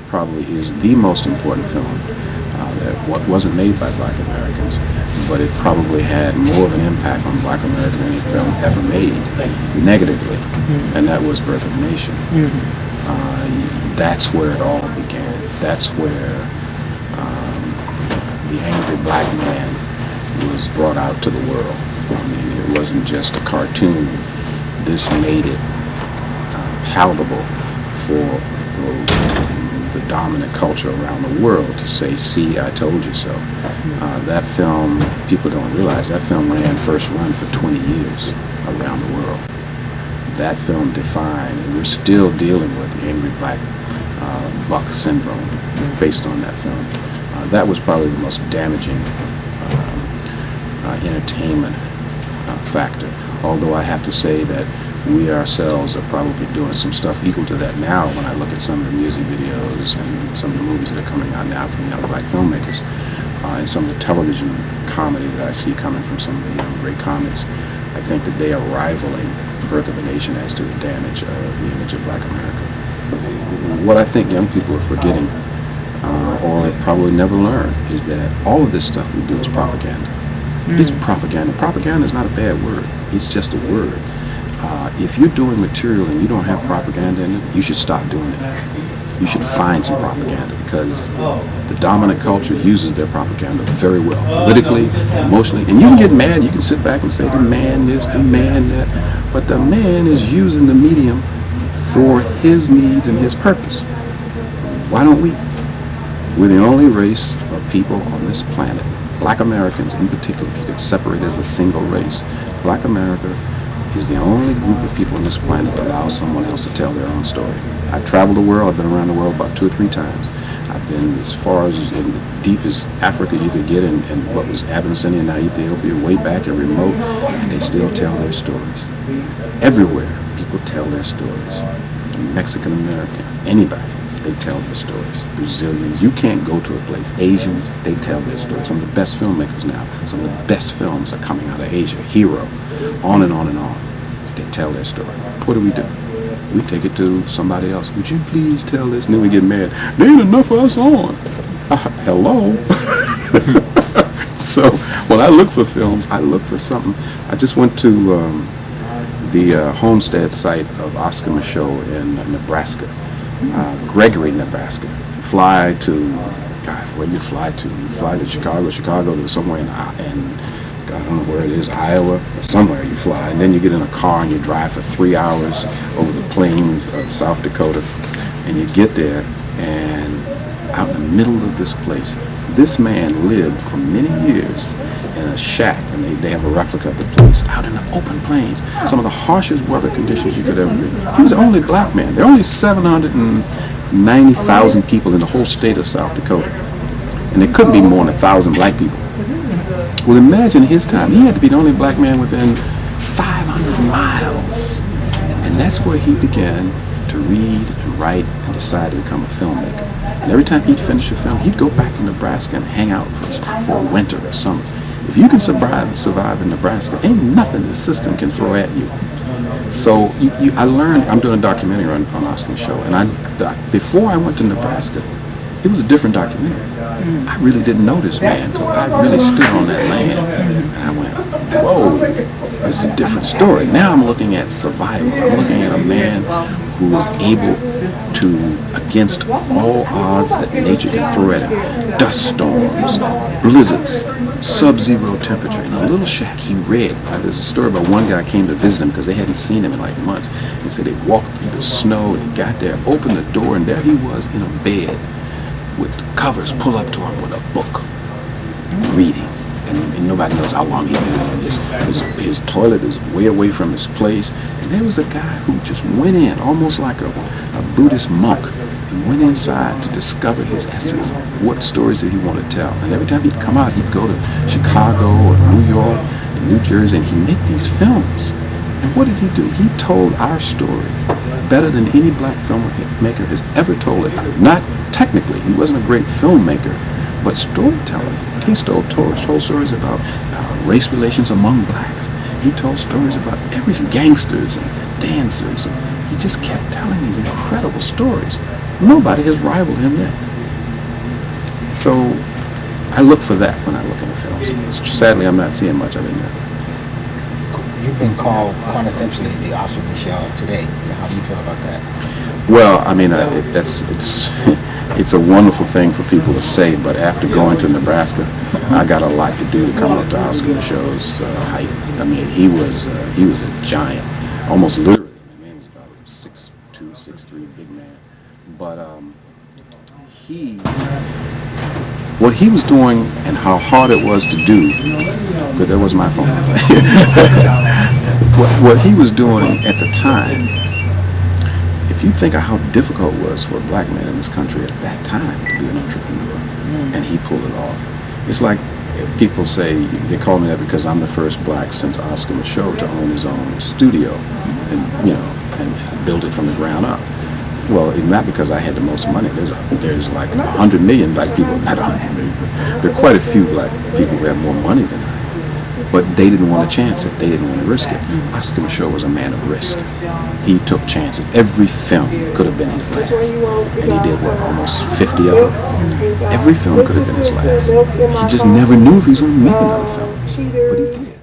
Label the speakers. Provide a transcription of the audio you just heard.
Speaker 1: probably is the most important film that wasn't made by Black Americans, but it probably had more of an impact on Black America than any film ever made negatively, and that was Birth of a Nation. That's where it all began. That's where the angry black man was brought out to the world. I mean, it wasn't just a cartoon. This made it palatable for the dominant culture around the world to say, see, I told you so. That film, people don't realize, that film first run for 20 years around the world. That film defined, and we're still dealing with the angry black buck syndrome based on that film. That was probably the most damaging entertainment factor. Although I have to say that we ourselves are probably doing some stuff equal to that now when I look at some of the music videos and some of the movies that are coming out now from young black filmmakers, and some of the television comedy that I see coming from some of the young great comics. I think that they are rivaling Birth of a Nation as to the damage of the image of Black America. What I think young people are forgetting, or probably never learn, is that all of this stuff we do is propaganda. It's propaganda. Propaganda is not a bad word. It's just a word. If you're doing material and you don't have propaganda in it, you should stop doing it. You should find some propaganda, because the dominant culture uses their propaganda very well, politically, emotionally. And you can get mad, you can sit back and say the man this, the man that, but the man is using the medium for his needs and his purpose. Why don't we? We're the only race of people on this planet, Black Americans in particular, if you could separate as a single race. Black America is the only group of people on this planet that allows someone else to tell their own story. I've traveled the world. I've been around the world about 2 or 3 times. I've been as far as in the deepest Africa you could get, in what was Abyssinia, now Ethiopia, way back and remote, and they still tell their stories. Everywhere, people tell their stories. Mexican American, anybody, they tell their stories. Brazilians, you can't go to a place. Asians, they tell their stories. Some of the best filmmakers now, some of the best films are coming out of Asia. Hero, on and on and on. They tell their story. What do? We take it to somebody else. Would you please tell this? And then we get mad. There ain't enough of us on. Hello? So when I look for films, I look for something. I just went to the homestead site of Oscar Micheaux in Nebraska, Gregory, Nebraska. Fly to, God, where do you fly to? You fly to Chicago to somewhere in I don't know where it is, Iowa, or somewhere you fly, and then you get in a car and you drive for 3 hours over the plains of South Dakota, and you get there, and out in the middle of this place, this man lived for many years in a shack, and they have a replica of the place out in the open plains, some of the harshest weather conditions you could ever be. He was the only black man. There are only 790,000 people in the whole state of South Dakota, and there couldn't be more than 1,000 black people. Well, imagine his time. He had to be the only black man within 500 miles. And that's where he began to read and write and decide to become a filmmaker. And every time he'd finish a film, he'd go back to Nebraska and hang out for a winter or summer. If you can survive in Nebraska, ain't nothing the system can throw at you. So I learned, I'm doing a documentary on Oscar Micheaux, and before I went to Nebraska, it was a different documentary. I really didn't know this man until I really stood on that land. And I went, whoa, this is a different story. Now I'm looking at survival. I'm looking at a man who was able to, against all odds that nature can throw at him, dust storms, blizzards, sub-zero temperature, in a little shack he read. There's a story about one guy came to visit him because they hadn't seen him in like months. He said they walked through the snow and he got there, opened the door, and there he was in a bed with covers pulled up to him with a book, reading. And nobody knows how long he's been in. His toilet is way away from his place. And there was a guy who just went in, almost like a Buddhist monk, and went inside to discover his essence. What stories did he want to tell? And every time he'd come out, he'd go to Chicago or New York and New Jersey, and he'd make these films. And what did he do? He told our story better than any black filmmaker has ever told it. Not technically, he wasn't a great filmmaker, but storytelling. He told stories about race relations among blacks. He told stories about everything, gangsters and dancers. And he just kept telling these incredible stories. Nobody has rivaled him yet. So I look for that when I look at the films. Sadly, I'm not seeing much of it now.
Speaker 2: You've been called quintessentially the Oscar Micheaux today. How do you feel about that?
Speaker 1: Well, I mean, it's a wonderful thing for people to say, but after going to Nebraska, I got a lot to do to come up to Oscar Micheaux's height. I mean, he was a giant, almost literally. I mean, he was about 6'2", 6'3", big man. But what he was doing and how hard it was to do, because that was my phone. what he was doing at the time, if you think of how difficult it was for a black man in this country at that time to be an entrepreneur, and he pulled it off. It's like people say, they call me that because I'm the first black since Oscar Micheaux to own his own studio, and and build it from the ground up. Well, it's not because I had the most money. There's like 100 million black people, not 100 million, but there are quite a few black people who have more money than I. But they didn't want to chance it. They didn't want to risk it. Oscar Micheaux was a man of risk. He took chances. Every film could have been his last. And he did, what, almost 50 of them? Every film could have been his last. He just never knew if he was going to make another film. But he did.